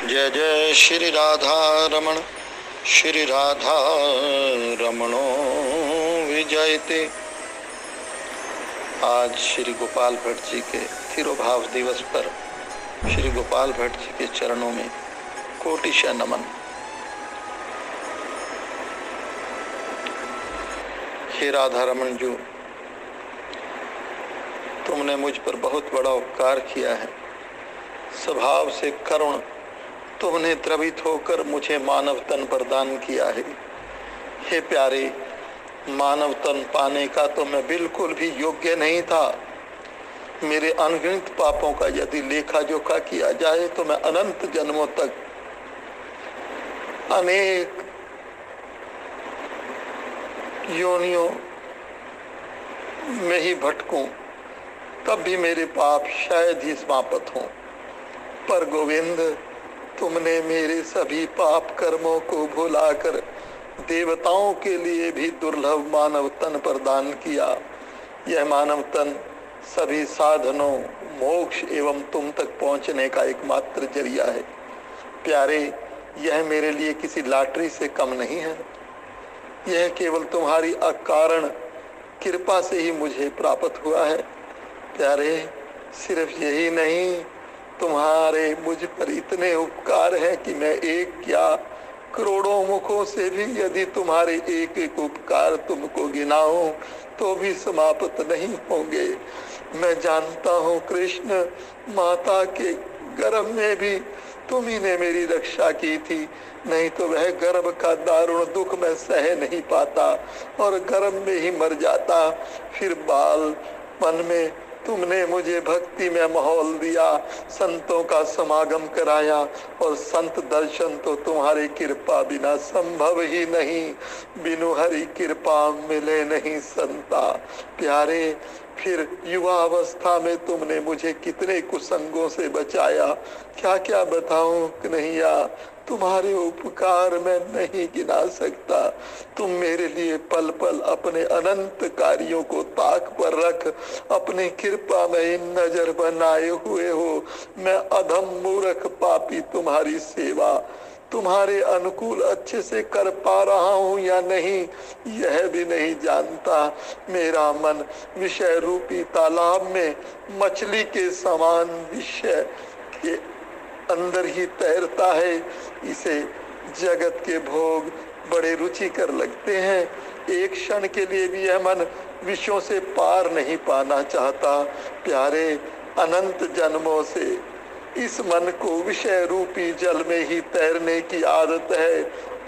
जय जय श्री राधा रमण, श्री राधा रमणो विजयते। आज श्री गोपाल भट्ट जी के तिरोभाव दिवस पर श्री गोपाल भट्ट जी के चरणों में कोटिशः नमन। हे राधा रमण जो, तुमने मुझ पर बहुत बड़ा उपकार किया है। स्वभाव से करुण तुमने द्रवित होकर मुझे मानव तन प्रदान किया है। हे प्यारे, मानव तन पाने का तो मैं बिल्कुल भी योग्य नहीं था। मेरे अनगिनत पापों का यदि लेखा जोखा किया जाए तो मैं अनंत जन्मों तक अनेक योनियों में ही भटकूं, तब भी मेरे पाप शायद ही समाप्त हों। पर गोविंद, तुमने मेरे सभी पाप कर्मों को भुलाकर देवताओं के लिए भी दुर्लभ मानव तन प्रदान किया। यह मानव तन सभी साधनों, मोक्ष एवं तुम तक पहुंचने का एकमात्र जरिया है। प्यारे, यह मेरे लिए किसी लॉटरी से कम नहीं है। यह केवल तुम्हारी अकारण कृपा से ही मुझे प्राप्त हुआ है। प्यारे, सिर्फ यही नहीं, तुम्हारे मुझ पर इतने उपकार हैं कि मैं एक क्या करोड़ों मुखों से भी यदि तुम्हारे एक एक उपकार तुमको गिनाऊं तो भी समाप्त नहीं होंगे। मैं जानता हूँ कृष्ण, माता के गर्भ में भी तुम ही ने मेरी रक्षा की थी, नहीं तो वह गर्भ का दारुण दुख मैं सह नहीं पाता और गर्भ में ही मर जाता। फिर बालपन में तुमने मुझे भक्ति में माहौल दिया, संतों का समागम कराया और संत दर्शन तो तुम्हारी कृपा बिना संभव ही नहीं। बिनु हरि कृपा मिले नहीं संता। प्यारे, फिर युवा अवस्था में तुमने मुझे कितने कुसंगों से बचाया, क्या क्या बताऊं कन्हैया। तुम्हारे उपकार मैं नहीं गिना सकता। तुम मेरे लिए पल पल अपने अनंत कार्यों को ताक पर रख अपनी कृपा में इन नजर बनाए हुए हो। मैं अधम मूर्ख पापी तुम्हारी सेवा तुम्हारे अनुकूल अच्छे से कर पा रहा हूँ या नहीं, यह भी नहीं जानता। मेरा मन विषय रूपी तालाब में मछली के समान विषय के अंदर ही तैरता है। इसे जगत के भोग बड़े रुचिकर लगते हैं। एक क्षण के लिए भी यह मन विषयों से पार नहीं पाना चाहता। प्यारे, अनंत जन्मों से इस मन को विषय रूपी जल में ही तैरने की आदत है।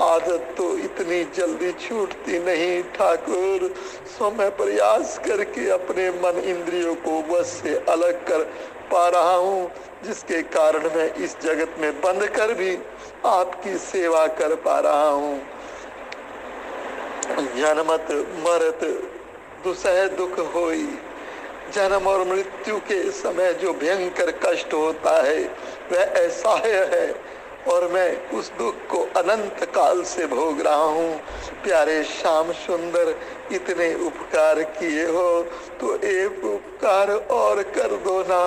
आदत तो इतनी जल्दी छूटती नहीं ठाकुर। सो मैं प्रयास करके अपने मन इंद्रियों को वश से अलग कर पा रहा हूँ, जिसके कारण मैं इस जगत में बंद कर भी आपकी सेवा कर पा रहा हूँ। जन्मत मरत दुसह दुख होई, जन्म और मृत्यु के समय जो भयंकर कष्ट होता है वह असह्य है और मैं उस दुख को अनंत काल से भोग रहा हूँ। प्यारे श्याम सुंदर, इतने उपकार किए हो तो एक उपकार और कर दो ना।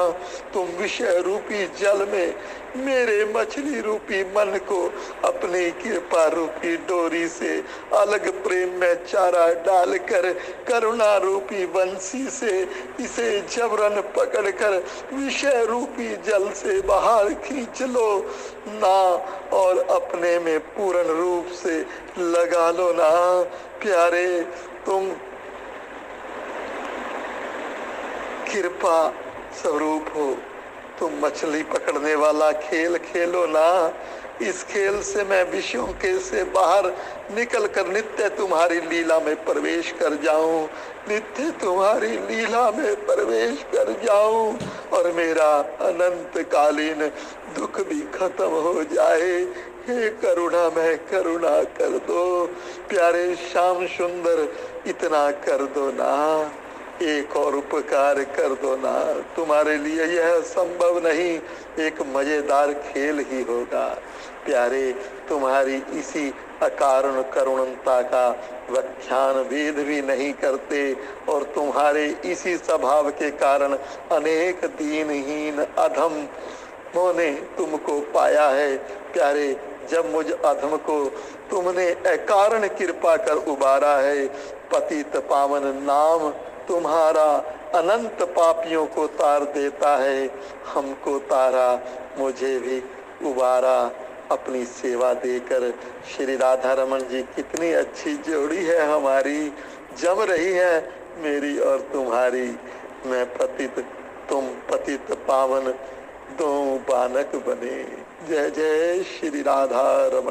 तुम विषय रूपी जल में मेरे मछली रूपी मन को अपनी कृपा रूपी डोरी से अलग प्रेम में चारा डालकर करुणा रूपी बंसी से इसे जबरन पकड़कर विषय रूपी जल से बाहर खींच लो ना और अपने में पूर्ण रूप से लगा लो ना। प्यारे, तुम कृपा स्वरूप हो, तुम मछली पकड़ने वाला खेल खेलो ना। इस खेल से मैं विषयों के से बाहर निकल कर नित्य तुम्हारी लीला में प्रवेश कर जाऊं, नित्य तुम्हारी लीला में प्रवेश कर जाऊं और मेरा अनंत कालीन दुख भी खत्म हो जाए। हे करुणा में करुणा कर दो। प्यारे श्याम सुंदर, इतना कर दो ना, एक और उपकार कर दो ना। तुम्हारे लिए यह संभव नहीं, एक मजेदार खेल ही होगा। प्यारे, तुम्हारी इसी अकारण करुणता का व्याख्यान वेद भी नहीं करते और तुम्हारे इसी स्वभाव के कारण अनेक दीनहीन अधम मोने तुमको पाया है प्यारे, जब मुझ अधम को तुमने अकारण कृपा कर उबारा है। पतित पावन नाम तुम्हारा अनंत पापियों को तार देता है। हमको तारा मुझे भी उबारा अपनी सेवा देकर। श्री राधा रमन जी कितनी अच्छी जोड़ी है हमारी, जम रही है मेरी और तुम्हारी। मैं पतित तुम पतित पावन, दो बालक बने। जय जय श्री राधा रमन।